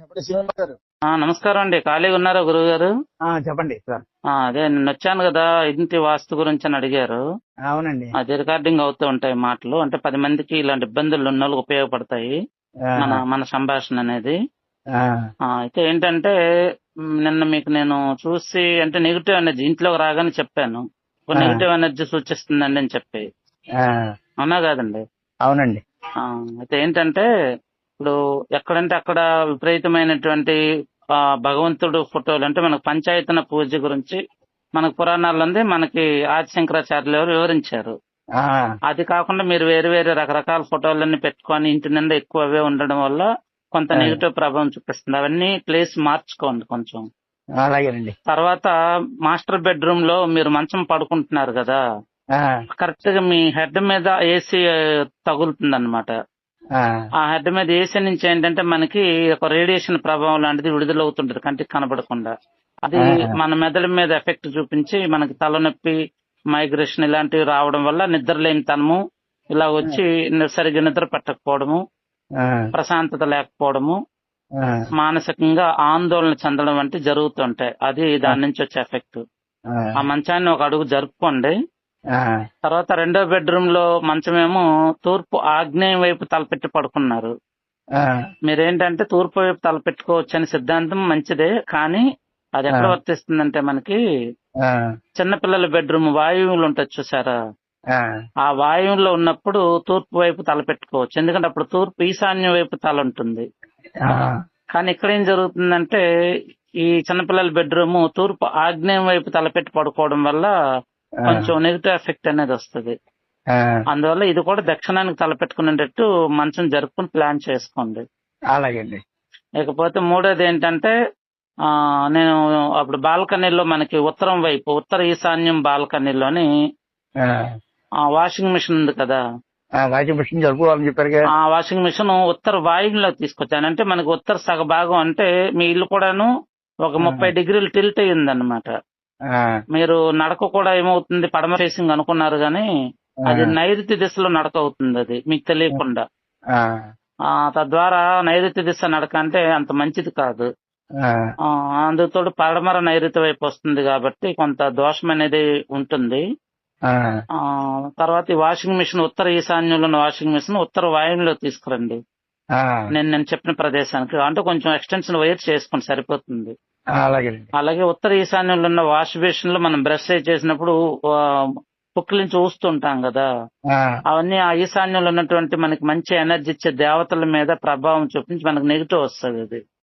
చెప్పండి శ్రీనివాస్ గారు. నమస్కారం అండి. ఖాళీగా ఉన్నారా గురువు గారు? చెప్పండి సార్. అదే నిన్న వచ్చాను కదా, ఇంటి వాస్తు గురించి అని అడిగారు. అవునండి. అది రికార్డింగ్ అవుతూ ఉంటాయి మాటలు. అంటే 10 మందికి ఇలాంటి ఇబ్బందులు ఉన్న వాళ్ళకి ఉపయోగపడతాయి మన ఆ, మన సంభాషణ అనేది. ఆ, అయితే ఏంటంటే నిన్న మీకు నేను చూసి అంటే నెగిటివ్ ఎనర్జీ ఇంట్లోకి రాగానే చెప్పాను. ఒక ఆ, నెగిటివ్ ఎనర్జీ సూచిస్తుందండి అని చెప్పి. ఆ, అవునా కాదండి? అవునండి. అయితే ఏంటంటే ఇప్పుడు ఎక్కడంటే అక్కడ విపరీతమైనటువంటి భగవంతుడు ఫోటోలు అంటే మనకు పంచాయతన పూజ గురించి మనకు పురాణాల్లో ఉంది, మనకి ఆది శంకరాచార్యులు ఎవరు వివరించారు. ఆ, అది కాకుండా మీరు వేరు వేరు రకరకాల ఫోటోలన్నీ పెట్టుకొని ఇంటి నిండా ఎక్కువ అవే ఉండడం వల్ల కొంత ఆ, నెగిటివ్ ప్రభావం చూపిస్తుంది. అవన్నీ ప్లేస్ మార్చుకోండి కొంచెం. అలాగేనండి. తర్వాత మాస్టర్ బెడ్రూమ్ లో మీరు మంచం పడుకుంటున్నారు కదా, ఆ, కరెక్ట్ గా మీ హెడ్ మీద ఏసీ తగులుతుంది అనమాట. ఆ, ఆ హెడ్ మీద ఏసీ నుంచి ఏంటంటే మనకి ఒక రేడియేషన్ ప్రభావం లాంటిది విడుదలవుతుంటది కంటికి కనబడకుండా. అది ఆ, మన మెదడు మీద ఎఫెక్ట్ చూపించి మనకి తలనొప్పి, మైగ్రేషన్ ఇలాంటివి రావడం వల్ల నిద్రలేమితనము ఇలా వచ్చి సరిగ్గా నిద్ర పట్టకపోవడము, ఆ, ప్రశాంతత లేకపోవడము, ఆ, మానసికంగా ఆందోళన చెందడం వంటి జరుగుతుంటాయి. అది ఆ, దాని నుంచి వచ్చే ఎఫెక్ట్. ఆ, ఆ మంచాన్ని ఒక అడుగు జరుపుకోండి. ఆ, తర్వాత రెండో బెడ్రూమ్ లో మంచమేమో తూర్పు ఆగ్నేయం వైపు తలపెట్టి పడుకున్నారు. ఆ, మీరేంటంటే తూర్పు వైపు తలపెట్టుకోవచ్చు అని సిద్ధాంతం మంచిదే, కానీ అది ఆ, ఎక్కడ వర్తిస్తుందంటే మనకి ఆ, చిన్నపిల్లల బెడ్రూమ్ వాయువులు ఉంటుంది చూసారా, ఆ, ఆ వాయువులో ఉన్నప్పుడు తూర్పు వైపు తలపెట్టుకోవచ్చు, ఎందుకంటే అప్పుడు తూర్పు ఈశాన్యం వైపు తల ఉంటుంది. ఆ, కానీ ఇక్కడ ఏం జరుగుతుందంటే ఈ చిన్నపిల్లల బెడ్రూమ్ తూర్పు ఆగ్నేయం వైపు తలపెట్టి పడుకోవడం వల్ల కొంచెం నెగిటివ్ ఎఫెక్ట్ అనేది వస్తుంది. ఆ, అందువల్ల ఇది కూడా దక్షిణానికి తలపెట్టుకునేటట్టు మంచం జరుపుకుని ప్లాన్ చేసుకోండి. అలాగేండి. ఇకపోతే మూడోది ఏంటంటే నేను అప్పుడు బాల్కనీలో మనకి ఉత్తరం వైపు ఉత్తర ఈశాన్యం బాల్కనీలోని ఆ, వాషింగ్ మిషన్ ఉంది కదా, వాషింగ్ మిషన్ జరుపుకోవాలని చెప్పారుగా. ఆ వాషింగ్ మిషన్ ఉత్తర వాయువులో తీసుకొచ్చాను. అంటే మనకి ఉత్తర సగ భాగం అంటే మీ ఇల్లు కూడాను ఒక 30 డిగ్రీలు టిల్ట్ అయ్యిందన్నమాట. ఆ, మీరు నడక కూడా ఏమవుతుంది, పడమ ఫేసింగ్ అనుకున్నారు గానీ ఆ, అది నైరుతి దిశలో నడక అవుతుంది, అది మీకు తెలియకుండా. ఆ, తద్వారా నైరుతి దిశ నడక అంటే అంత మంచిది కాదు. ఆ, అందుతోడు పడమర నైరుతి వైపు వస్తుంది కాబట్టి కొంత దోషం అనేది ఉంటుంది. ఆ, తర్వాత ఈ వాషింగ్ మిషన్ ఉత్తర ఈశాన్యంలో ఉన్న వాషింగ్ మిషన్ ఉత్తర వాయువులో తీసుకురండి. ఆ, నేను చెప్పిన ప్రదేశానికి అంటే కొంచెం ఎక్స్టెన్షన్ వైర్ చేసుకోండి, సరిపోతుంది. అలాగేనండి. అలాగే ఉత్తర ఈశాన్యంలో ఉన్న వాష్ బేసిన్ లో మనం బ్రష్ చేసినప్పుడు పుక్కిలించి ఊస్తుంటాం కదా, ఆ, అవన్నీ ఆ ఈశాన్యంలో ఉన్నటువంటి మనకి మంచి ఎనర్జీ ఇచ్చే దేవతల మీద ప్రభావం చూపించి మనకు నెగిటివ్ వస్తుంది అది.